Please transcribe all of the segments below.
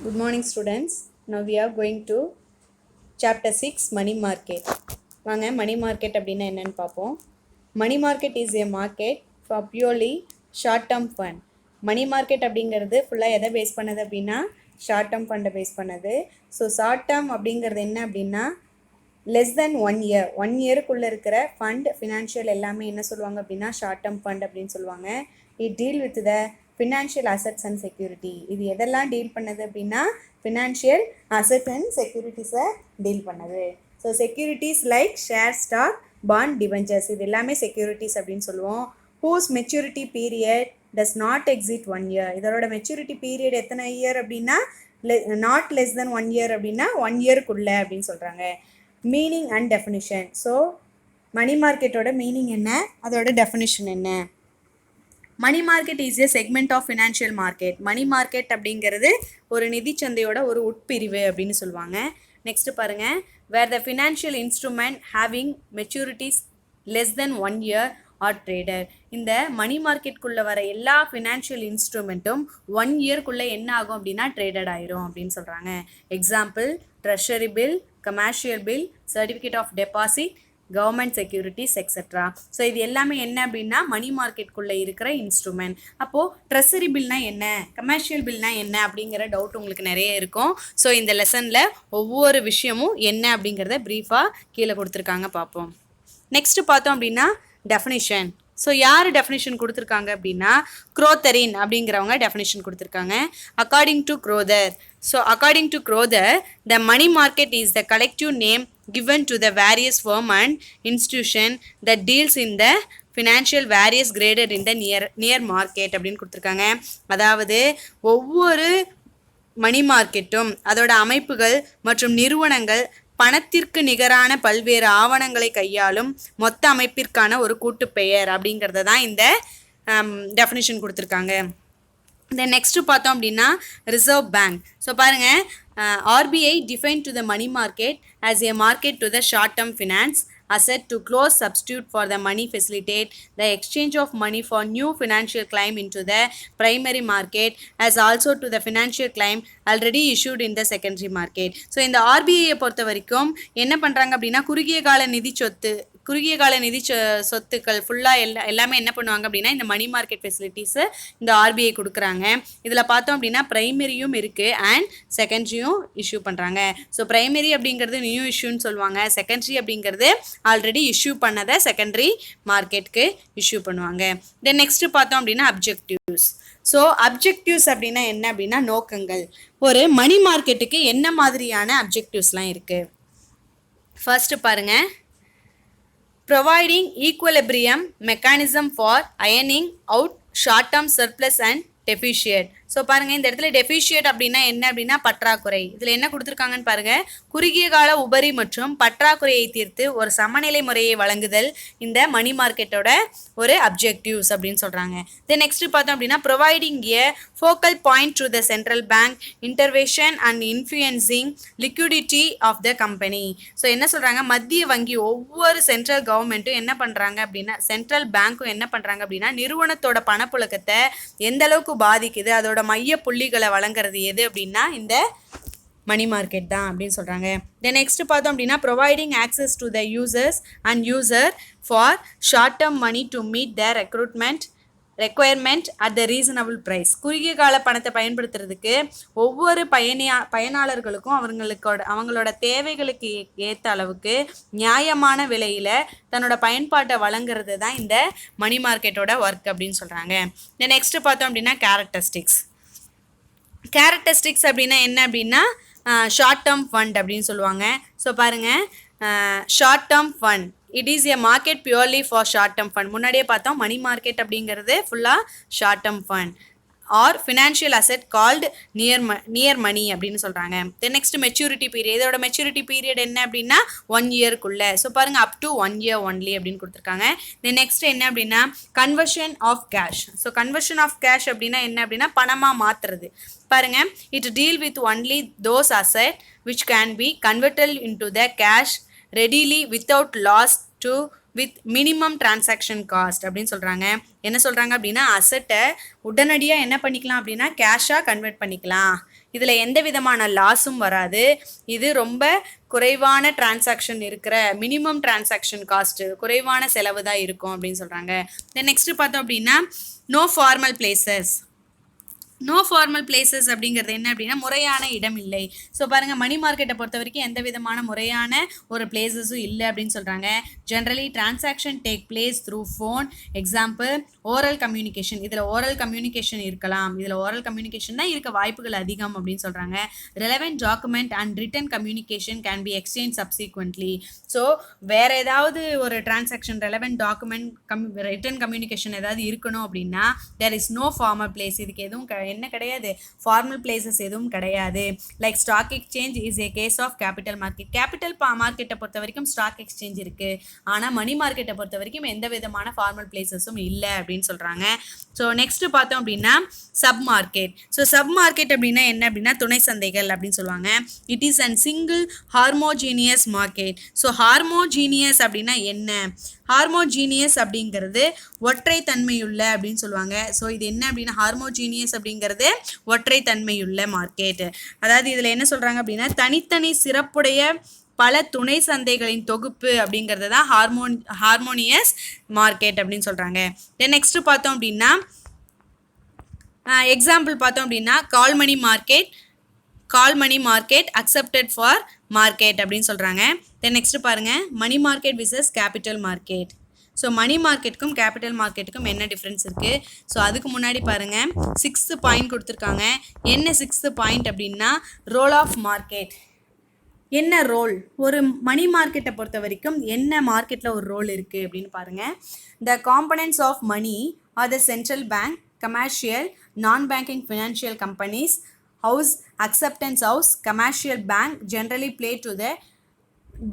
Good morning students. Now we are going to chapter 6 money market. வாங்க money market அப்படின்னா என்னன்னு பார்ப்போம். Money market is a market for purely short term fund. Money market அப்படிங்கிறது ஃபுல்லாக எதை base பண்ணது அப்படின்னா ஷார்ட் டேர்ம் ஃபண்டை பேஸ் பண்ணது. ஸோ ஷார்ட் டேர்ம் அப்படிங்கிறது என்ன அப்படின்னா லெஸ் தென் 1 year 1 இயருக்குள்ளே இருக்கிற ஃபண்ட் ஃபினான்ஷியல் எல்லாமே என்ன சொல்லுவாங்க அப்படின்னா ஷார்ட் டேர்ம் ஃபண்ட் அப்படின்னு சொல்லுவாங்க. It deal with the financial assets and security. இது எதெல்லாம் டீல் பண்ணது அப்படின்னா ஃபினான்ஷியல் அசட் அண்ட் செக்யூரிட்டிஸை டீல் பண்ணது. So securities like share, stock, bond, debentures இது எல்லாமே செக்யூரிட்டிஸ் அப்படின்னு சொல்லுவோம். Whose maturity period does not exit 1 year. இதோட மெச்சூரிட்டி பீரியட் எத்தனை இயர் அப்படின்னா நாட் லெஸ் தென் 1 year அப்படின்னா 1 இயருக்குள்ளே அப்படின்னு சொல்கிறாங்க. Meaning and definition. So money மார்க்கெட்டோட மீனிங் என்ன, அதோட டெஃபினிஷன் என்ன? மணி market is a segment of financial market. Money market அப்படிங்கிறது ஒரு நிதிச்சந்தையோட ஒரு உட்பிரிவு அப்படின்னு சொல்லுவாங்க. நெக்ஸ்ட் பாருங்க, where the financial instrument having maturities less than 1 year are traded. இந்த மணி மார்க்கெட்டுக்குள்ளே வர எல்லா ஃபினான்ஷியல் இன்ஸ்ட்ருமெண்ட்டும் 1 இயர்க்குள்ளே என்ன ஆகும் அப்படின்னா ட்ரேடட் ஆயிரும் அப்படின்னு சொல்கிறாங்க. Example treasury bill, commercial bill, certificate of deposit, government securities etcetera. So இது எல்லாமே என்ன அப்படின்னா மணி மார்க்கெட்டுக்குள்ளே இருக்கிற இன்ஸ்ட்ருமெண்ட். அப்போது ட்ரெஷரி பில்னா என்ன, கமர்ஷியல் பில்னா என்ன அப்படிங்கிற டவுட் உங்களுக்கு நிறைய இருக்கும். ஸோ இந்த லெசனில் ஒவ்வொரு விஷயமும் என்ன அப்படிங்கிறத ப்ரீஃபாக கீழே கொடுத்துருக்காங்க பார்ப்போம். நெக்ஸ்ட்டு பார்த்தோம் அப்படின்னா டெஃபினிஷன். ஸோ யார் டெஃபினிஷன் கொடுத்துருக்காங்க அப்படின்னா க்ரோத்தரின் அப்படிங்கிறவங்க டெஃபினிஷன் கொடுத்துருக்காங்க. According to Crowther. So according to Crowther, the money market is the collective name given to the various firm and institution that deals in the financial various graded in the near market அப்படின்னு கொடுத்துருக்காங்க. அதாவது ஒவ்வொரு மணி மார்க்கெட்டும் அதோட அமைப்புகள் மற்றும் நிறுவனங்கள் பணத்திற்கு நிகரான பல்வேறு ஆவணங்களை கையாளும் மொத்த அமைப்பிற்கான ஒரு கூட்டுப்பெயர் அப்படிங்கிறத தான் இந்த டெஃபினிஷன் கொடுத்துருக்காங்க. தென் நெக்ஸ்ட்டு பார்த்தோம் அப்படின்னா ரிசர்வ் பேங்க். ஸோ பாருங்கள், RBI defined to the money market as a market to the short-term finance asset to close substitute for the money facilitate the exchange of money for new financial claim into the primary market as also to the financial claim already issued in the secondary market. So இந்த RBI பொறுத்த வரைக்கும் என்ன பண்ணுறாங்க அப்படின்னா குறுகிய கால நிதி சொத்துக்கள் ஃபுல்லாக எல்லாமே என்ன பண்ணுவாங்க அப்படின்னா இந்த மணி மார்க்கெட் ஃபெசிலிட்டிஸை இந்த RBI கொடுக்குறாங்க. இதில் பார்த்தோம் அப்படின்னா ப்ரைமரியும் இருக்குது அண்ட் செகண்ட்ரியும் இஷ்யூ பண்ணுறாங்க. ஸோ ப்ரைமரி அப்படிங்கிறது நியூ இஷ்யூன்னு சொல்லுவாங்க, செகண்ட்ரி அப்படிங்கிறது ஆல்ரெடி இஷ்யூ பண்ணதை செகண்டரி மார்க்கெட்டுக்கு இஷ்யூ பண்ணுவாங்க. தென் நெக்ஸ்ட்டு பார்த்தோம் அப்படின்னா அப்ஜெக்டிவ்ஸ். ஸோ அப்ஜெக்டிவ்ஸ் அப்படின்னா என்ன அப்படின்னா நோக்கங்கள். ஒரு மணி மார்க்கெட்டுக்கு என்ன மாதிரியான அப்ஜெக்டிவ்ஸ்லாம் இருக்குது? ஃபர்ஸ்ட்டு பாருங்கள், providing equilibrium mechanism for ironing out short-term surplus and deficit. So பாருங்கள், இந்த இடத்துல டெஃபிஷியட் அப்படின்னா என்ன அப்படின்னா பற்றாக்குறை. இதில் என்ன கொடுத்துருக்காங்கன்னு பாருங்கள், குறுகிய கால உபரி மற்றும் பற்றாக்குறையை தீர்த்து ஒரு சமநிலை முறையை வழங்குதல் இந்த மணி மார்க்கெட்டோட ஒரு அப்ஜெக்டிவ்ஸ் அப்படின்னு சொல்கிறாங்க. தென் நெக்ஸ்ட் பார்த்தோம் அப்படின்னா providing a focal point to the central bank intervention and influencing liquidity of the company. So என்ன சொல்கிறாங்க, மத்திய வங்கி ஒவ்வொரு சென்ட்ரல் கவர்மெண்ட்டும் என்ன பண்ணுறாங்க அப்படின்னா சென்ட்ரல் பேங்க்கும் என்ன பண்ணுறாங்க அப்படின்னா நிறுவனத்தோட பணப்புழக்கத்தை எந்த அளவுக்கு பாதிக்குது அதோட மைய புள்ளிகளை வழங்குறது எது அப்படின்னா இந்த மணி மார்க்கெட் தான் அப்படின்னு சொல்கிறாங்க. தென் நெக்ஸ்ட் பார்த்தோம் அப்படின்னா providing access to the users and user for short term money to meet the requirement at the reasonable price. குறுகிய கால பணத்தை பயன்படுத்துறதுக்கு ஒவ்வொரு பயனாளர்களுக்கும் அவங்களோட தேவைகளுக்கு ஏற்ற அளவுக்கு நியாயமான விலையில் தன்னோட பயன்பாட்டை வழங்குறது தான் இந்த மணி மார்க்கெட்டோட ஒர்க் அப்படின்னு சொல்கிறாங்க. தென் நெக்ஸ்ட்டு பார்த்தோம் அப்படின்னா கேரக்டரிஸ்டிக்ஸ் அப்படின்னா என்ன அப்படின்னா ஷார்ட் டேர்ம் ஃபண்ட் அப்படின்னு சொல்லுவாங்க. ஸோ பாருங்கள், short term fund it is a market purely for short term fund. முன்னாடியே பார்த்தோம் மணி மார்க்கெட் அப்படிங்கிறது ஃபுல்லாக short term fund or financial asset called near money அப்படின்னு சொல்கிறாங்க. Then next maturity period. இதோட மெச்சூரிட்டி பீரியட் என்ன அப்படின்னா 1 இயர்க்குள்ளே. ஸோ பாருங்கள், அப் டு 1 year ஒன்லி அப்படின்னு கொடுத்துருக்காங்க. தென் நெக்ஸ்ட் என்ன அப்படின்னா conversion of cash. So conversion of cash அப்படின்னா என்ன அப்படின்னா பணமாக மாற்றுறது. பாருங்கள், it deal with only those asset which can be converted into the cash readily without loss to with minimum transaction cost அப்படின்னு சொல்கிறாங்க. என்ன சொல்கிறாங்க அப்படின்னா அசட்டை உடனடியாக என்ன பண்ணிக்கலாம் அப்படின்னா கேஷாக கன்வெர்ட் பண்ணிக்கலாம், இதில் எந்த விதமான லாஸும் வராது. இது ரொம்ப குறைவான டிரான்சாக்ஷன் இருக்கிற மினிமம் டிரான்சாக்ஷன் காஸ்ட்டு குறைவான செலவு தான் இருக்கும் அப்படின்னு சொல்கிறாங்க. தென் நெக்ஸ்ட்டு பார்த்தோம் அப்படின்னா no formal places. No formal places அப்படிங்கிறது என்ன அப்படின்னா முறையான இடம் இல்லை. ஸோ பாருங்கள், மணி மார்க்கெட்டை பொறுத்த வரைக்கும் எந்த விதமான முறையான ஒரு பிளேசஸும் இல்லை அப்படின்னு சொல்கிறாங்க. Generally transaction take place through phone. Example oral communication. இதில் ஓரல் கம்யூனிகேஷன் இருக்கலாம். இதில் ஓரல் கம்யூனிகேஷன் தான் இருக்க வாய்ப்புகள் அதிகம் அப்படின்னு சொல்கிறாங்க. Relevant document and written communication can be exchange subsequently. So வேறு ஏதாவது ஒரு transaction relevant document written communication ஏதாவது இருக்கணும் அப்படின்னா there is no formal place. இதுக்கு எதுவும் என்ன கிடையாது, ஃபார்மல் பிளேசஸ் எதுவும் கிடையாது. Like stock exchange is a case of capital market. Capital மார்க்கெட்டை பொறுத்த வரைக்கும் ஸ்டாக் எக்ஸ்சேஞ்ச் இருக்குது. ஆனால் மணி மார்க்கெட்டை பொறுத்த வரைக்கும் எந்த விதமான ஃபார்மல் பிளேசஸும் இல்லை அப்படின்னு சொல்கிறாங்க. ஸோ நெக்ஸ்ட்டு பார்த்தோம் அப்படின்னா sub market. So sub market அப்படின்னா என்ன அப்படின்னா துணை சந்தைகள் அப்படின்னு சொல்லுவாங்க. It is and single homogeneous market. So homogeneous அப்படின்னா என்ன? ஹார்மோஜீனியஸ் அப்படிங்கிறது ஒற்றை தன்மையுள்ள அப்படின்னு சொல்லுவாங்க. ஸோ இது என்ன அப்படின்னா ஹார்மோஜீனியஸ் அப்படிங்கிறது ஒற்றை தன்மையுள்ள மார்க்கெட். அதாவது இதில் என்ன சொல்கிறாங்க அப்படின்னா தனித்தனி சிறப்புடைய பல துணை சந்தைகளின் தொகுப்பு அப்படிங்கிறது தான் ஹார்மோனியஸ் மார்க்கெட் அப்படின்னு சொல்கிறாங்க. தென் நெக்ஸ்ட்டு பார்த்தோம் அப்படின்னா எக்ஸாம்பிள் பார்த்தோம் அப்படின்னா call money market accepted for market அப்படின்னு சொல்கிறாங்க. தென் நெக்ஸ்ட்டு பாருங்கள் money market versus capital market. So money மார்க்கெட்டுக்கும் கேபிட்டல் மார்க்கெட்டுக்கும் என்ன டிஃப்ரென்ஸ் இருக்குது? ஸோ அதுக்கு முன்னாடி பாருங்கள் 6th பாயிண்ட் கொடுத்துருக்காங்க. என்ன 6th பாயிண்ட் அப்படின்னா ரோல் ஆஃப் மார்க்கெட். என்ன ரோல் ஒரு மணி மார்க்கெட்டை பொறுத்த வரைக்கும் என்ன மார்க்கெட்டில் ஒரு ரோல் இருக்குது அப்படின்னு பாருங்கள். The components of money are the central bank, commercial, non banking financial companies, house, acceptance house, commercial bank generally play to the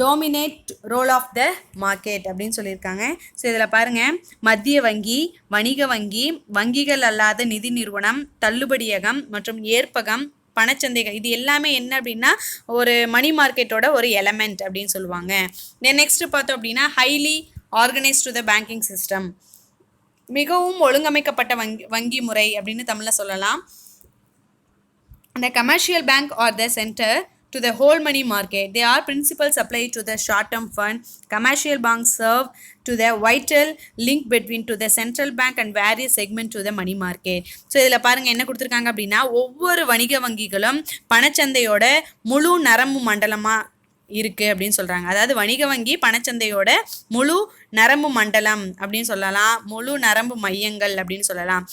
dominate role of the market அப்படின்னு சொல்லியிருக்காங்க. ஸோ இதில் பாருங்கள் மத்திய வங்கி, வணிக வங்கி, வங்கிகள் அல்லாத நிதி நிறுவனம், தள்ளுபடியகம் மற்றும் ஏற்பகம், பணச்சந்தைகள், இது எல்லாமே என்ன அப்படின்னா ஒரு மணி மார்க்கெட்டோட ஒரு எலமெண்ட் அப்படின்னு சொல்லுவாங்க. தென் நெக்ஸ்ட்டு பார்த்தோம் அப்படின்னா highly organised to the banking system. மிகவும் ஒழுங்கமைக்கப்பட்ட வங்கி முறை அப்படின்னு தமிழில் சொல்லலாம். The commercial bank or the center to the whole money market. They are principal supply to the short-term fund. Commercial banks serve to the vital link between to the central bank and various segment to the money market. So இதில் பாருங்கள் என்ன கொடுத்துருக்காங்க அப்படின்னா ஒவ்வொரு வணிக வங்கிகளும் பணச்சந்தையோட முழு நரம்பு மண்டலமாக இருக்குது அப்படின்னு சொல்கிறாங்க. அதாவது வணிக வங்கி பணச்சந்தையோட முழு நரம்பு மண்டலம் அப்படின்னு சொல்லலாம், முழு நரம்பு மையங்கள் அப்படின்னு சொல்லலாம்.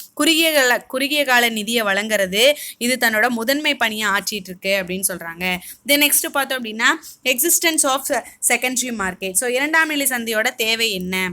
குறுகிய கால நிதியை வழங்குறது இது தன்னோட முதன்மை பணியை ஆற்றிட்டு இருக்கு அப்படின்னு சொல்கிறாங்க. தென் நெக்ஸ்ட் பார்த்தோம் அப்படின்னா existence of secondary market. So இரண்டாம் நிலை சந்தையோட தேவை என்ன?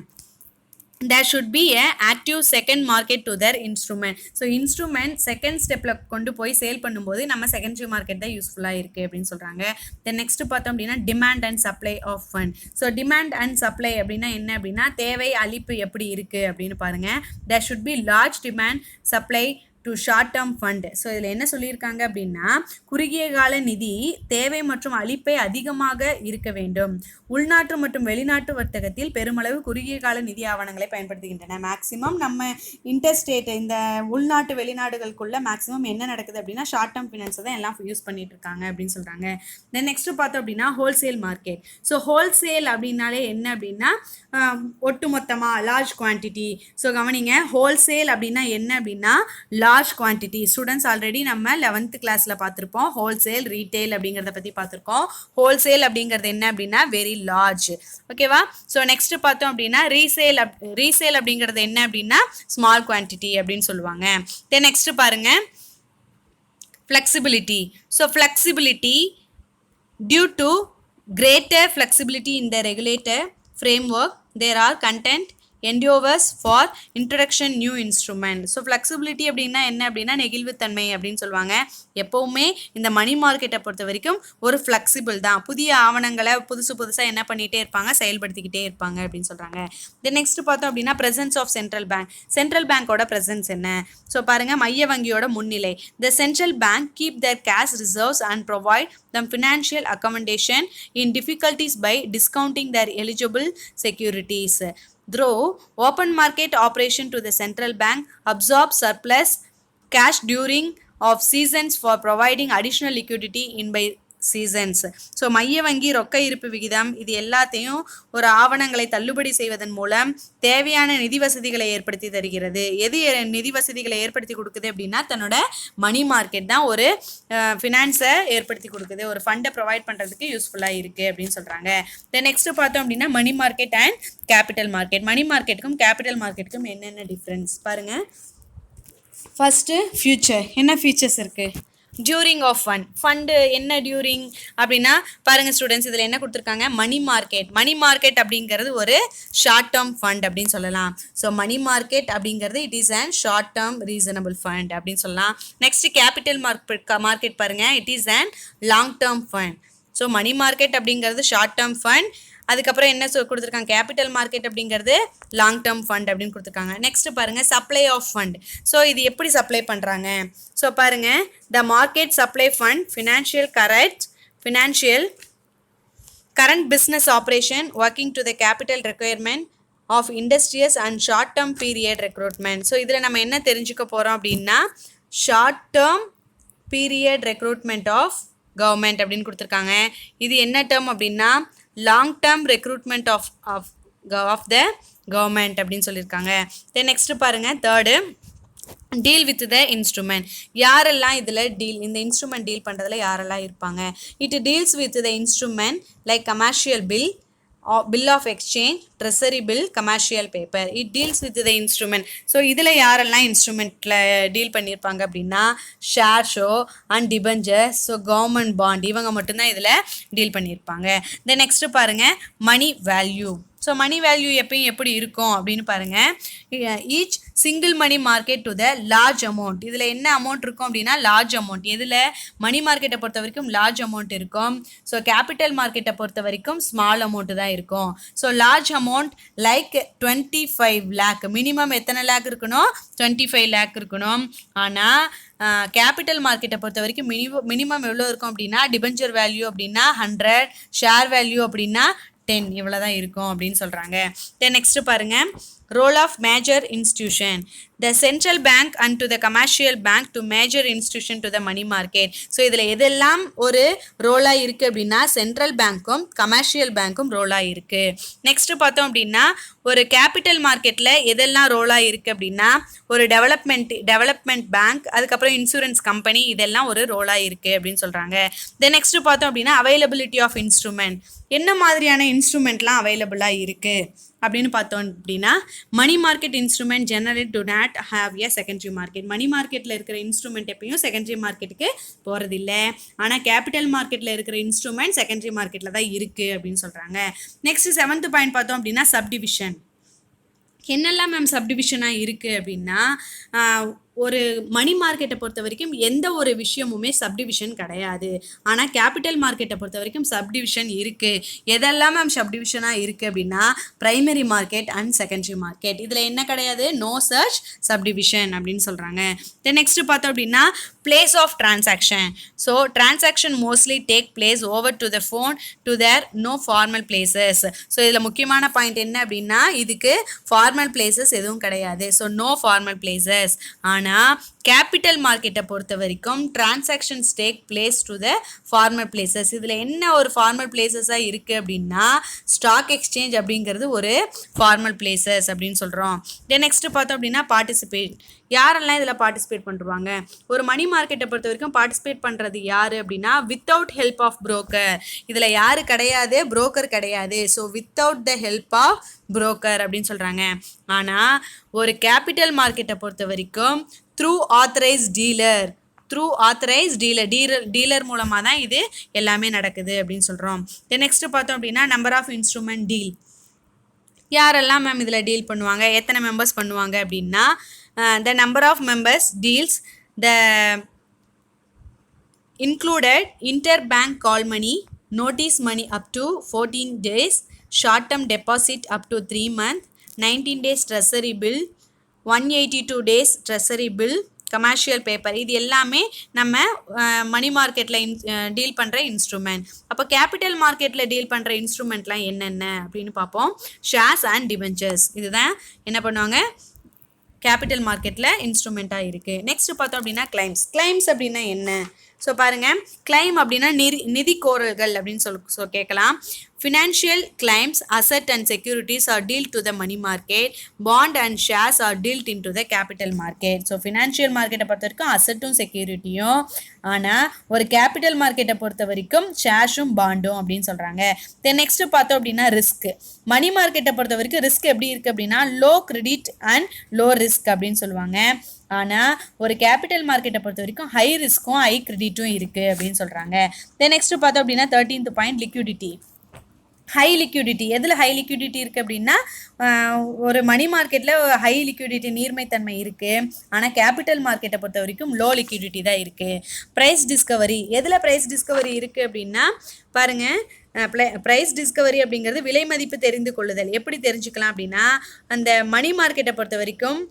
There should be a active second market to their instrument. So instrument second ஸ்டெப்பில் கொண்டு போய் சேல் பண்ணும்போது நம்ம செகண்டரி மார்க்கெட் தான் யூஸ்ஃபுல்லாக இருக்குது அப்படின்னு சொல்கிறாங்க. தென் நெக்ஸ்ட் பார்த்தோம் அப்படின்னா demand and supply of fund. So demand and supply அப்படின்னா என்ன அப்படின்னா தேவை அளிப்பு எப்படி இருக்குது அப்படின்னு பாருங்கள். There should be large demand supply to short term fund. So இதில் என்ன சொல்லியிருக்காங்க அப்படின்னா குறுகிய கால நிதி தேவை மற்றும் அளிப்பை அதிகமாக இருக்க வேண்டும். உள்நாட்டு மற்றும் வெளிநாட்டு வர்த்தகத்தில் பெருமளவு குறுகிய கால நிதி ஆவணங்களை பயன்படுத்துகின்றன. மேக்ஸிமம் நம்ம இன்டர்ஸ்டேட் இந்த உள்நாட்டு வெளிநாடுகளுக்குள்ள மேக்ஸிமம் என்ன நடக்குது அப்படின்னா ஷார்ட் டேர்ம் ஃபினான்ஸை தான் எல்லாம் யூஸ் பண்ணிட்டு இருக்காங்க அப்படின்னு சொல்கிறாங்க. தென் நெக்ஸ்ட் பார்த்தோம் அப்படின்னா ஹோல்சேல் மார்க்கெட். ஸோ ஹோல்சேல் அப்படின்னாலே என்ன அப்படின்னா ஒட்டுமொத்தமாக லார்ஜ் குவான்டிட்டி. ஸோ கவனிங்க, ஹோல்சேல் அப்படின்னா என்ன அப்படின்னா லார்ஜ் குவான்டிட்டி. ஸ்டூடெண்ட்ஸ் ஆல்ரெடி நம்ம 11th கிளாஸில் பார்த்துருப்போம். ஹோல்சேல் ரீட்டெயில் அப்படிங்கிறத பற்றி பார்த்துருக்கோம். ஹோல்சேல் அப்படிங்கிறது என்ன அப்படின்னா வெரி லார்ஜ். ஓகேவா? ஸோ நெக்ஸ்ட் பார்த்தோம் அப்படின்னா ரீசேல் அப்படிங்கிறது என்ன அப்படின்னா ஸ்மால் குவான்டிட்டி அப்படின்னு சொல்லுவாங்க. தென் நெக்ஸ்ட் பாருங்க flexibility. So flexibility due to greater flexibility in the regulator framework, there are content endeavors for introduction new instrument. So flexibility அப்படின்னா என்ன அப்படின்னா நெகிழ்வுத்தன்மை அப்படின்னு சொல்லுவாங்க. எப்போவுமே இந்த மணி மார்க்கெட்டை பொறுத்த வரைக்கும் ஒரு ஃப்ளெக்சிபிள் தான். புதிய ஆவணங்களை புதுசாக என்ன பண்ணிகிட்டே இருப்பாங்க, செயல்படுத்திக்கிட்டே இருப்பாங்க அப்படின்னு சொல்கிறாங்க. தென் நெக்ஸ்ட் பார்த்தோம் அப்படின்னா presence of central bank. Central பேங்கோட ப்ரெசன்ஸ் என்ன? ஸோ பாருங்கள், மைய வங்கியோட முன்னிலை. The central bank keep their cash reserves and provide them financial accommodation in difficulties by discounting their eligible securities. Through open market operation to the central bank absorb surplus cash during off seasons for providing additional liquidity in by seasons. So மைய வங்கி ரொக்க இருப்பு விகிதம் இது எல்லாத்தையும் ஒரு ஆவணங்களை தள்ளுபடி செய்வதன் மூலம் தேவையான நிதி வசதிகளை ஏற்படுத்தி தருகிறது. எது நிதி வசதிகளை ஏற்படுத்தி கொடுக்குது அப்படின்னா தன்னோட மணி மார்க்கெட் தான் ஒரு ஃபினான்ஸை ஏற்படுத்தி கொடுக்குது, ஒரு ஃபண்டை ப்ரொவைட் பண்ணுறதுக்கு யூஸ்ஃபுல்லாக இருக்குது அப்படின்னு சொல்கிறாங்க. தென் நெக்ஸ்ட் பார்த்தோம் அப்படின்னா money market and capital market. Money மார்க்கெட்டுக்கும் கேபிட்டல் மார்க்கெட்டுக்கும் என்னென்ன டிஃப்ரென்ஸ் பாருங்கள். ஃபஸ்ட்டு ஃபியூச்சர், என்ன ஃபீச்சர்ஸ் இருக்குது? டியூரிங் ஆஃப் ஃபண்டு என்ன டியூரிங் அப்படின்னா பாருங்கள் ஸ்டூடெண்ட்ஸ், இதில் என்ன கொடுத்துருக்காங்க, மணி மார்க்கெட். மணி மார்க்கெட் அப்படிங்கிறது ஒரு ஷார்ட் டேர்ம் ஃபண்ட் அப்படின்னு சொல்லலாம். ஸோ மணி மார்க்கெட் அப்படிங்கிறது it is and short term reasonable fund அப்படின்னு சொல்லலாம். நெக்ஸ்ட் கேபிட்டல் மார்க்கெட் பாருங்கள், it is and long term fund. So money market அப்படிங்கிறது ஷார்ட் டேர்ம் ஃபண்ட், அதுக்கப்புறம் என்ன கொடுத்துருக்காங்க, கேபிட்டல் மார்க்கெட் அப்படிங்கிறது லாங் டேர்ம் ஃபண்ட் அப்படின்னு கொடுத்துருக்காங்க. நெக்ஸ்ட் பாருங்கள் சப்ளை ஆஃப் ஃபண்ட். ஸோ இது எப்படி சப்ளை பண்ணுறாங்க? ஸோ பாருங்கள், the market supply fund financial current business operation working to the capital requirement of industries and short term period recruitment. So இதில் நம்ம என்ன தெரிஞ்சுக்க போகிறோம் அப்படின்னா short term period recruitment of government அப்படின்னு கொடுத்துருக்காங்க. இது என்ன டேர்ம் அப்படின்னா long term recruitment of the government அப்படின்னு சொல்லியிருக்காங்க. தென் நெக்ஸ்ட் பாருங்கள் third deal with the instrument. யாரெல்லாம் இதில் இந்த இன்ஸ்ட்ருமெண்ட் டீல் பண்ணுறதுல யாரெல்லாம் இருப்பாங்க? It deals with the instrument like commercial bill of exchange, treasury bill, commercial paper. It deals with the instrument. So இதில் யாரெல்லாம் இன்ஸ்ட்ருமெண்ட்டில் டீல் பண்ணியிருப்பாங்க அப்படின்னா share show and debentures, so government bond, இவங்க மட்டும்தான் இதில் டீல் பண்ணியிருப்பாங்க. தென் நெக்ஸ்ட்டு பாருங்கள் money value. So money value எப்பயும் எப்படி இருக்கும் அப்படின்னு பாருங்கள். Each single money market to the large amount. இதில் என்ன அமௌண்ட் இருக்கும் அப்படின்னா லார்ஜ் அமௌண்ட். எதில் மணி மார்க்கெட்டை பொறுத்த வரைக்கும் லார்ஜ் அமௌண்ட் இருக்கும். ஸோ கேபிட்டல் மார்க்கெட்டை பொறுத்த வரைக்கும் ஸ்மால் அமௌண்ட்டு தான் இருக்கும். So large amount like 25 lakh, minimum எத்தனை லேக் இருக்கணும்? 25 lakh இருக்கணும். ஆனால் கேபிட்டல் மார்க்கெட்டை பொறுத்த வரைக்கும் மினிமம் எவ்வளோ இருக்கும் அப்படின்னா டிபெஞ்சர் வேல்யூ அப்படின்னா 100, ஷேர் வேல்யூ அப்படின்னா 10, இவ்வளோ தான் இருக்கும் அப்படின்னு சொல்கிறாங்க. தென் நெக்ஸ்ட்டு பாருங்கள் role of major institution. The central bank and to the commercial bank to major institution to the money market. So இதில் எதெல்லாம் ஒரு ரோலாக இருக்குது அப்படின்னா சென்ட்ரல் பேங்க்கும் கமர்ஷியல் பேங்க்கும் ரோலாக இருக்குது. நெக்ஸ்ட்டு பார்த்தோம் அப்படின்னா ஒரு கேபிட்டல் மார்க்கெட்டில் எதெல்லாம் ரோலாக இருக்குது அப்படின்னா ஒரு டெவலப்மெண்ட் பேங்க், அதுக்கப்புறம் இன்சூரன்ஸ் கம்பெனி, இதெல்லாம் ஒரு ரோலாக இருக்குது அப்படின்னு சொல்கிறாங்க. தென் நெக்ஸ்ட்டு பார்த்தோம் அப்படின்னா அவைலபிலிட்டி ஆஃப் இன்ஸ்ட்ருமெண்ட். என்ன மாதிரியான இன்ஸ்ட்ருமெண்ட்லாம் அவைலபிளாக இருக்குது அப்படின்னு பார்த்தோம் அப்படின்னா money market instrument generally do not have a secondary market. Money மார்க்கெட்டில் இருக்கிற இன்ஸ்ட்ருமெண்ட் எப்பயும் செகண்டரி மார்க்கெட்டுக்கு போகிறதில்லை. ஆனால் கேபிட்டல் மார்க்கெட்டில் இருக்கிற இன்ஸ்ட்ருமெண்ட் செகண்டரி மார்க்கெட்டில் தான் இருக்குது அப்படின்னு சொல்கிறாங்க. நெக்ஸ்ட் 7th பாயிண்ட் பார்த்தோம் அப்படின்னா சப்டிவிஷன். என்னெல்லாம் மேம் சப்டிவிஷனாக இருக்குது அப்படின்னா ஒரு மணி மார்க்கெட்டை பொறுத்த வரைக்கும் எந்த ஒரு விஷயமுமே சப்டிவிஷன் கிடையாது. ஆனால் கேபிட்டல் மார்க்கெட்டை பொறுத்த வரைக்கும் சப்டிவிஷன் இருக்குது. எதெல்லாம் மேம் சப்டிவிஷனாக இருக்குது அப்படின்னா primary market and secondary market. இதில் என்ன கிடையாது? நோ சர்ச் சப்டிவிஷன் அப்படின்னு சொல்கிறாங்க. தென் நெக்ஸ்ட்டு பார்த்தோம் அப்படின்னா place of transaction. So transaction mostly take place over to the phone to there no formal places. So இதில் முக்கியமான பாயிண்ட் என்ன அப்படின்னா இதுக்கு ஃபார்மல் பிளேசஸ் எதுவும் கிடையாது. So no formal places. ஆனால் கேபிட்டல் மார்க்கெட்டை பொறுத்த வரைக்கும் transactions take place to the formal places. இதில் என்ன ஒரு ஃபார்மல் பிளேசஸாக இருக்குது அப்படின்னா ஸ்டாக் எக்ஸ்சேஞ்ச் அப்படிங்கிறது ஒரு ஃபார்மல் பிளேசஸ் அப்படின்னு சொல்கிறோம். தென் நெக்ஸ்ட்டு பார்த்தோம் அப்படின்னா பார்ட்டிசிபேட். யாரெல்லாம் இதில் பார்ட்டிசிபேட் பண்ணுவாங்க? ஒரு மணி மார்க்கெட்டை பொறுத்த வரைக்கும் பார்ட்டிசிபேட் பண்ணுறது யார் அப்படின்னா வித்தவுட் ஹெல்ப் ஆஃப் புரோக்கர். இதில் யார் கிடையாது? புரோக்கர் கிடையாது. So without the help of broker அப்படின்னு சொல்கிறாங்க. ஆனால் ஒரு கேபிட்டல் மார்க்கெட்டை பொறுத்த வரைக்கும் த்ரூ ஆத்தரைஸ்ட் டீலர் மூலமாக தான் இது எல்லாமே நடக்குது அப்படின்னு சொல்கிறோம். தென் நெக்ஸ்ட்டு பார்த்தோம் அப்படின்னா நம்பர் ஆஃப் இன்ஸ்ட்ருமெண்ட் டீல். யாரெல்லாம் மேம் இதில் டீல் பண்ணுவாங்க? எத்தனை மெம்பர்ஸ் பண்ணுவாங்க அப்படின்னா the number of members deals the included interbank call money, notice money up to 14 days, short term deposit up to 3 months, 19 days treasury bill, 182 days treasury bill, commercial paper. இது எல்லாமே நம்ம மணி மார்க்கெட்டில் deal பண்ணுற instrument. அப்போ capital மார்க்கெட்டில் deal பண்ணுற இன்ஸ்ட்ருமெண்ட்லாம் என்னென்ன அப்படின்னு பார்ப்போம். Shares and debentures. இதுதான் என்ன பண்ணுவாங்க கேபிட்டல் மார்க்கெட்டில் இன்ஸ்ட்ருமெண்ட்டாக இருக்குது. நெக்ஸ்ட் பார்த்தோம் அப்படின்னா கிளைம்ஸ் அப்படின்னா என்ன? ஸோ பாருங்கள், கிளைம் அப்படின்னா நிதி கோரல்கள் அப்படின்னு கேட்கலாம். Financial claims, asset and securities are deal to the money market. Bond and shares are dealt in to the capital market. So financial மார்க்கெட்டை பொறுத்த வரைக்கும் அசட்டும் செக்யூரிட்டியும், ஆனால் ஒரு கேபிட்டல் மார்க்கெட்டை பொறுத்த வரைக்கும் ஷேர்ஸும் பாண்டும் அப்படின்னு சொல்கிறாங்க. தென் நெக்ஸ்ட் பார்த்தோம் அப்படின்னா ரிஸ்க். மணி மார்க்கெட்டை பொறுத்த வரைக்கும் ரிஸ்க் எப்படி இருக்குது அப்படின்னா low credit and low risk அப்படின்னு சொல்லுவாங்க. ஆனால் ஒரு கேபிட்டல் மார்க்கெட்டை பொறுத்த வரைக்கும் ஹை ரிஸ்க்கும் ஹை கிரெடிட்டும் இருக்குது அப்படின்னு சொல்கிறாங்க. தென் நெக்ஸ்ட் பார்த்தோம் அப்படின்னா 13th point liquidity. High liquidity, எதில் ஹை லிக்விடிட்டி இருக்குது அப்படின்னா ஒரு மணி மார்க்கெட்டில் ஹை லிக்விடிட்டி நீர்மைத்தன்மை இருக்குது, ஆனால் கேபிட்டல் மார்க்கெட்டை பொறுத்த வரைக்கும் லோ லிக்விடிட்டி தான் இருக்குது. ப்ரைஸ் டிஸ்கவரி, எதில் ப்ரைஸ் டிஸ்கவரி இருக்குது அப்படின்னா பாருங்கள், ப்ரைஸ் டிஸ்கவரி அப்படிங்கிறது விலை மதிப்பு தெரிந்து கொள்ளுதல். எப்படி தெரிஞ்சுக்கலாம் அப்படின்னா அந்த மணி மார்க்கெட்டை பொறுத்த வரைக்கும்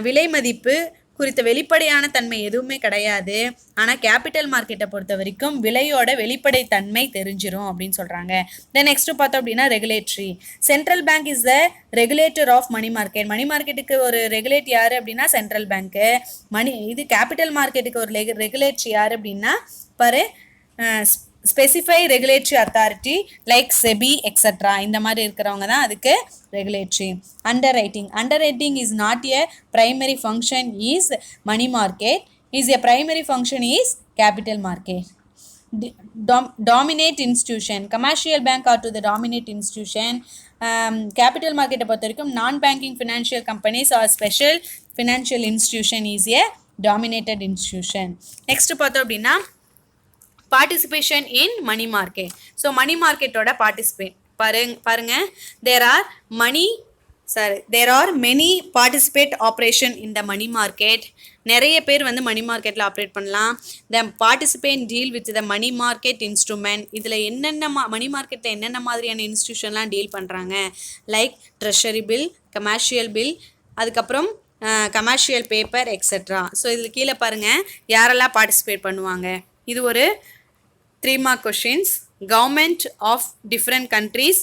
விலை மதிப்பு குறித்த வெளிப்படையான தன்மை எதுவுமே கிடையாது, ஆனால் கேபிட்டல் மார்க்கெட்டை பொறுத்த வரைக்கும் விலையோட வெளிப்படை தன்மை தெரிஞ்சிடும் அப்படின்னு சொல்கிறாங்க. தென் நெக்ஸ்ட் பார்த்தோம் அப்படின்னா regulatory. Central bank is the regulator of money market. Money மார்க்கெட்டுக்கு ஒரு ரெகுலேட் யார் அப்படின்னா சென்ட்ரல் பேங்க்கு. இது கேபிட்டல் மார்க்கெட்டுக்கு ஒரு ரெகுலேட்டரி யார் அப்படின்னா பாரு specify regulatory authority like SEBI extra, இந்த மாதிரி இருக்கிறவங்க தான் அதுக்கு regulatory. Underwriting is not a primary function is money market, is a primary function is capital market. Dominate institution. Commercial bank are to the dominate institution. Capital மார்க்கெட்டை பொறுத்த வரைக்கும் non banking financial companies are special financial institution is a dominated institution. Next பார்த்தோம் அப்படின்னா participation in money market. So money மார்க்கெட்டோட participate பாருங்க there are many participate operation in the money market. நிறைய பேர் வந்து மணி மார்க்கெட்டில் ஆப்ரேட் பண்ணலாம். The participate deal with the money market instrument. இதில் என்னென்ன மணி மார்க்கெட்டில் என்னென்ன மாதிரியான இன்ஸ்டியூஷன்லாம் டீல் பண்ணுறாங்க like treasury bill, commercial bill, அதுக்கப்புறம் கமர்ஷியல் பேப்பர் எக்ஸட்ரா. ஸோ இதில் கீழே பாருங்கள் யாரெல்லாம் பார்ட்டிசிபேட் பண்ணுவாங்க. இது ஒரு 3 mark questions. Government of different countries,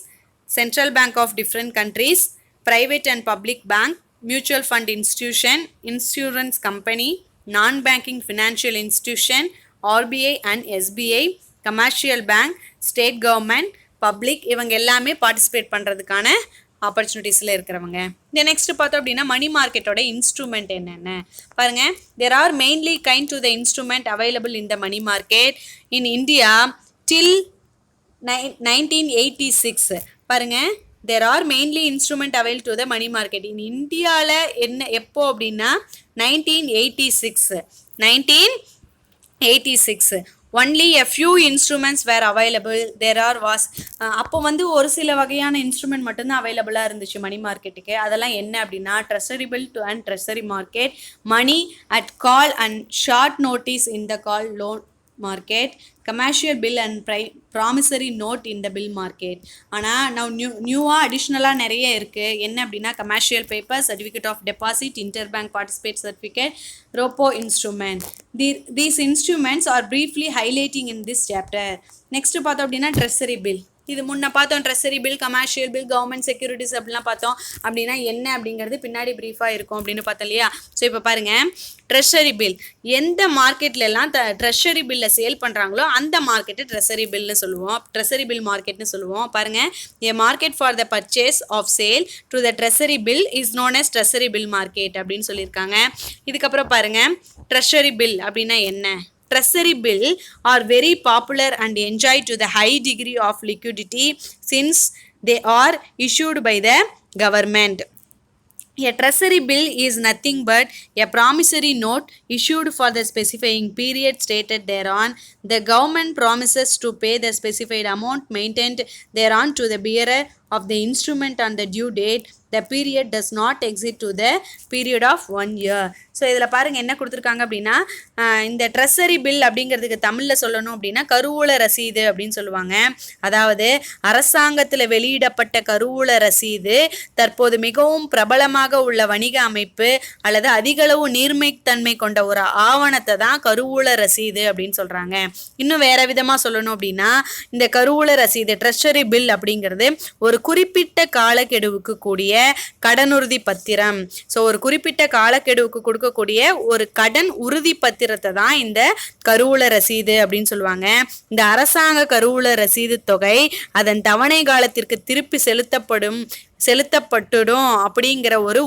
Central Bank of different countries, private and public bank, mutual fund institution, insurance company, non-banking financial institution, RBI and SBI, commercial bank, state government, public, இவங்க எல்லாமே participate பண்ணுறதுக்கான ஆப்பர்ச்சுனிட்டிஸில் இருக்கிறவங்க. இந்த next பார்த்தோம் அப்படின்னா மணி மார்க்கெட்டோட instrument என்னென்ன பாருங்கள். There are mainly kind to the instrument available in the money market in India till 1986. பாருங்கள், there are mainly instrument avail to the money market in இந்தியாவில் எப்போ அப்படின்னா 1986. Only a few instruments were available. அப்போ வந்து ஒரு சில வகையான instrument மட்டும்தான் அவைலபிளாக இருந்துச்சு மணி மார்க்கெட்டுக்கு. அதெல்லாம் என்ன அப்படின்னா treasury bill to and treasury market, money at call and short notice in the call loan market, commercial bill and promissory note in the bill market. ஆனால் நான் நியூவாக அடிஷ்னலாக நிறைய இருக்குது. என்ன அப்படின்னா commercial paper, certificate of deposit, inter bank participate certificate, repo instrument. These instruments are briefly highlighting in this chapter. Next பார்த்தோம் அப்படின்னா ட்ரெஷரி பில். இது முன்ன பார்த்தோம் treasury bill, commercial bill, government securities அப்படிலாம் பார்த்தோம். அப்படின்னா என்ன அப்படிங்கிறது பின்னாடி ப்ரீஃபாக இருக்கும் அப்படின்னு பார்த்தோம் இல்லையா. ஸோ இப்போ பாருங்கள், ட்ரெஷரி பில் எந்த மார்க்கெட்லலாம் ட்ரெஷரி பில்லை சேல் பண்ணுறாங்களோ அந்த மார்க்கெட்டு ட்ரெஷரி பில்னு சொல்லுவோம், ட்ரெஷரி பில் மார்க்கெட்னு சொல்லுவோம். பாருங்கள், a market for the purchase of sale to the treasury bill is known as treasury bill market அப்படின்னு சொல்லியிருக்காங்க. இதுக்கப்புறம் பாருங்கள், ட்ரெஷரி பில் அப்படின்னா என்ன. Treasury bill are very popular and enjoy to the high degree of liquidity since they are issued by the government. A treasury bill is nothing but a promissory note issued for the specifying period stated thereon. The government promises to pay the specified amount maintained thereon to the bearer of the instrument on the due date. The period does not exceed to the period of 1 year. So இதில் பாருங்கள் என்ன கொடுத்துருக்காங்க அப்படின்னா, இந்த treasury bill அப்படிங்கிறதுக்கு தமிழில் சொல்லணும் அப்படின்னா கருவூல ரசீது அப்படின்னு சொல்லுவாங்க. அதாவது அரசாங்கத்தில் வெளியிடப்பட்ட கருவூல ரசீது தற்போது மிகவும் பிரபலமாக உள்ள வணிக அமைப்பு அல்லது அதிகளவு நீர்மைத்தன்மை கொண்ட ஒரு ஆவணத்தை தான் கருவூல ரசீது அப்படின்னு சொல்கிறாங்க. இன்னும் வேறு விதமாக சொல்லணும் அப்படின்னா, இந்த கருவூல ரசீது ட்ரெஷரி பில் அப்படிங்கிறது ஒரு குறிப்பிட்ட காலக்கெடுவுக்கு கூடிய கடனுறுதி பத்திரம். ஸோ ஒரு குறிப்பிட்ட காலக்கெடுவுக்கு கொடுக்கக்கூடிய ஒரு கடன் உறுதி பத்திரத்தை தான் இந்த கருவூல ரசீது அப்படின்னு சொல்லுவாங்க. இந்த அரசாங்க கருவூல ரசீது தொகை அதன் தவணை காலத்திற்கு திருப்பி செலுத்தப்பட்டுடும் அப்படிங்கிற ஒரு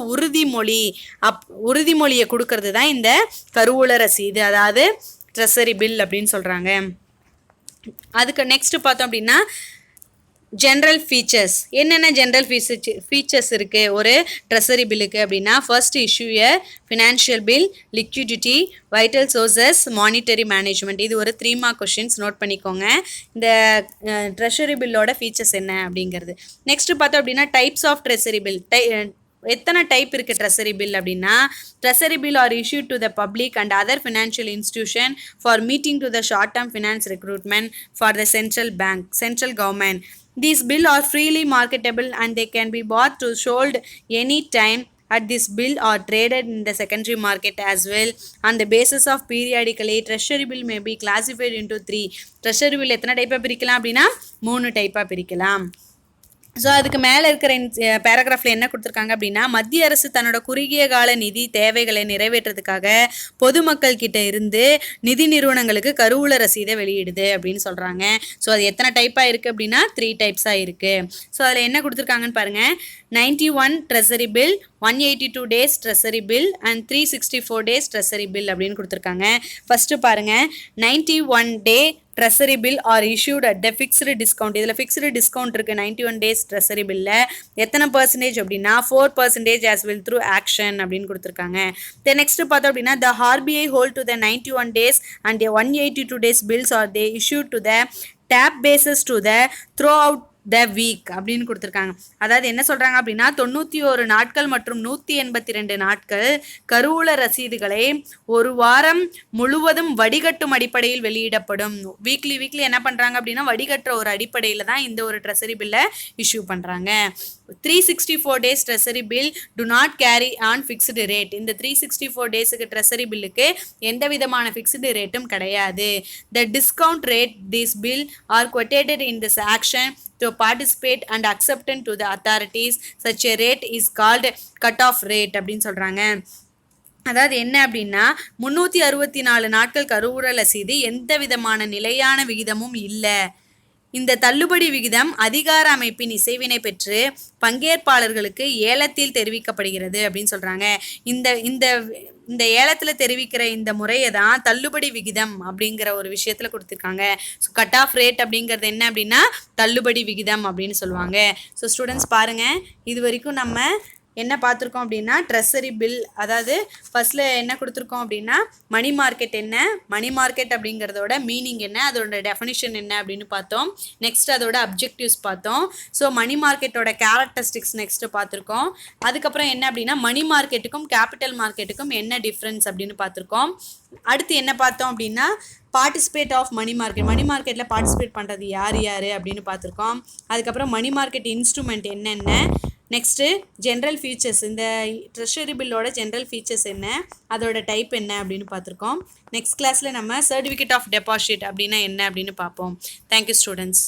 உறுதிமொழியை கொடுக்கறது தான் இந்த கருவூல ரசீது, அதாவது ட்ரெஸரி பில் அப்படின்னு சொல்கிறாங்க. அதுக்கு நெக்ஸ்ட் பார்த்தோம் அப்படின்னா ஜென்ரல் ஃபீச்சர்ஸ். என்னென்ன ஜென்ரல் ஃபீச்சர்ஸ் இருக்குது ஒரு ட்ரெஸரி பில்லுக்கு அப்படின்னா, first issue financial bill, liquidity, vital sources, monetary management. இது ஒரு 3 மார்க் கொஷின்ஸ், நோட் பண்ணிக்கோங்க இந்த ட்ரெஸரி பில்லோட ஃபீச்சர்ஸ் என்ன அப்படிங்கிறது. நெக்ஸ்ட் பார்த்தோம் அப்படின்னா டைப்ஸ் ஆஃப் ட்ரெஸரி பில். எத்தனை டைப் இருக்குது ட்ரெஸரி பில் அப்படின்னா, treasury bill are issued to the public and other financial institution for meeting to the short term finance recruitment for the central government. These bills are freely marketable and they can be bought to sold any time at this bill or traded in the secondary market as well. On the basis of periodically, treasury bill may be classified into 3. treasury bill எத்தனை டைப்பாக பிரிக்கலாம் அப்படின்னா 3 டைப்பாக பிரிக்கலாம். So அதுக்கு மேலே இருக்கிற பேராகிராஃபில் என்ன கொடுத்துருக்காங்க அப்படின்னா, மத்திய அரசு தன்னோட குறுகிய கால நிதி தேவைகளை நிறைவேற்றுறதுக்காக பொதுமக்கள் கிட்ட இருந்து நிதி நிறுவனங்களுக்கு கருவூல ரசீதை வெளியிடுது அப்படின்னு சொல்கிறாங்க. ஸோ அது எத்தனை டைப்பாக இருக்குது அப்படின்னா 3 டைப்ஸாக இருக்குது. ஸோ அதில் என்ன கொடுத்துருக்காங்கன்னு பாருங்கள். 91 treasury bill, 182 days treasury bill and 364 days treasury bill அப்படின்னு கொடுத்துருக்காங்க. ஃபஸ்ட்டு பாருங்கள், 91 day treasury bill are issued at the fixed discount. இதில் ஃபிக்ஸ்டு டிஸ்கவுண்ட் இருக்குது 91 days ட்ரெஸரி பில்லில். எத்தனை பர்சன்டேஜ் அப்படின்னா 4% as will through action அப்படின்னு கொடுத்துருக்காங்க. தென் நெக்ஸ்ட் பார்த்தோம் அப்படின்னா, the RBI hold to the 91 days and the 182 days bills are they issued to the tap basis to the throughout the week அப்படின்னு கொடுத்துருக்காங்க. அதாவது என்ன சொல்கிறாங்க அப்படின்னா, 91 நாட்கள் மற்றும் 182 நாட்கள் கருவூல ரசீதுகளை ஒரு வாரம் முழுவதும் வடிகட்டும் அடிப்படையில் வெளியிடப்படும். வீக்லி என்ன பண்ணுறாங்க அப்படின்னா வடிகட்டுற ஒரு அடிப்படையில் தான் இந்த ஒரு ட்ரெஸரி பில்லை இஷ்யூ பண்ணுறாங்க. 364 days treasury bill to not carry on fixed rate. இந்த 364 டேஸுக்கு ட்ரெஸரி பில்லுக்கு எந்த விதமான ஃபிக்ஸ்டு ரேட்டும் கிடையாது. The discount rate this bill are quoted in this action to participate and acceptance to the authorities. Such a rate is called cut off rate அப்படின்னு சொல்கிறாங்க. அதாவது என்ன அப்படின்னா 364 நாட்கள் கருவூல ரசீது எந்த விதமான நிலையான விகிதமும் இல்லை. இந்த தள்ளுபடி விகிதம் அதிகார அமைப்பின் இசைவினை பெற்று பங்கேற்பாளர்களுக்கு ஏலத்தில் தெரிவிக்கப்படுகிறது அப்படின்னு சொல்கிறாங்க. இந்த ஏலத்தில் தெரிவிக்கிற இந்த முறையை தான் தள்ளுபடி விகிதம் அப்படிங்கிற ஒரு விஷயத்தில் கொடுத்துருக்காங்க. ஸோ கட் ஆஃப் ரேட் அப்படிங்கிறது என்ன அப்படின்னா தள்ளுபடி விகிதம் அப்படின்னு சொல்லுவாங்க. ஸோ ஸ்டூடெண்ட்ஸ் பாருங்கள், இது வரைக்கும் நம்ம என்ன பார்த்துருக்கோம் அப்படின்னா ட்ரெஸரி பில், அதாவது ஃபர்ஸ்ட்டில் என்ன கொடுத்துருக்கோம் அப்படின்னா மணி மார்க்கெட் என்ன, மணி மார்க்கெட் அப்படிங்கிறதோட மீனிங் என்ன, அதோட டெஃபினிஷன் என்ன அப்படின்னு பார்த்தோம். நெக்ஸ்ட் அதோட அப்ஜெக்டிவ்ஸ் பார்த்தோம். ஸோ மணி மார்க்கெட்டோட கேரக்டரிஸ்டிக்ஸ் நெக்ஸ்ட்டு பார்த்துருக்கோம். அதுக்கப்புறம் என்ன அப்படின்னா மணி மார்க்கெட்டுக்கும் கேபிட்டல் மார்க்கெட்டுக்கும் என்ன டிஃப்ரென்ஸ் அப்படின்னு பார்த்துருக்கோம். அடுத்து என்ன பார்த்தோம் அப்படின்னா பார்ட்டிசிபேட் ஆஃப் மணி மார்க்கெட்டில் பார்ட்டிசிபேட் பண்ணுறது யார் அப்படின்னு பார்த்துருக்கோம். அதுக்கப்புறம் மணி மார்க்கெட் இன்ஸ்ட்ருமெண்ட் என்னென்ன, நெக்ஸ்ட்டு ஜென்ரல் ஃபீச்சர்ஸ், இந்த ட்ரெஸரி பில்லோட ஜென்ரல் ஃபீச்சர்ஸ் என்ன, அதோட டைப் என்ன அப்படின்னு பார்த்துருக்கோம். நெக்ஸ்ட் கிளாஸில் நம்ம சர்டிஃபிகேட் ஆஃப் டெபாசிட் அப்படின்னா என்ன அப்படின்னு பார்ப்போம். Thank you students.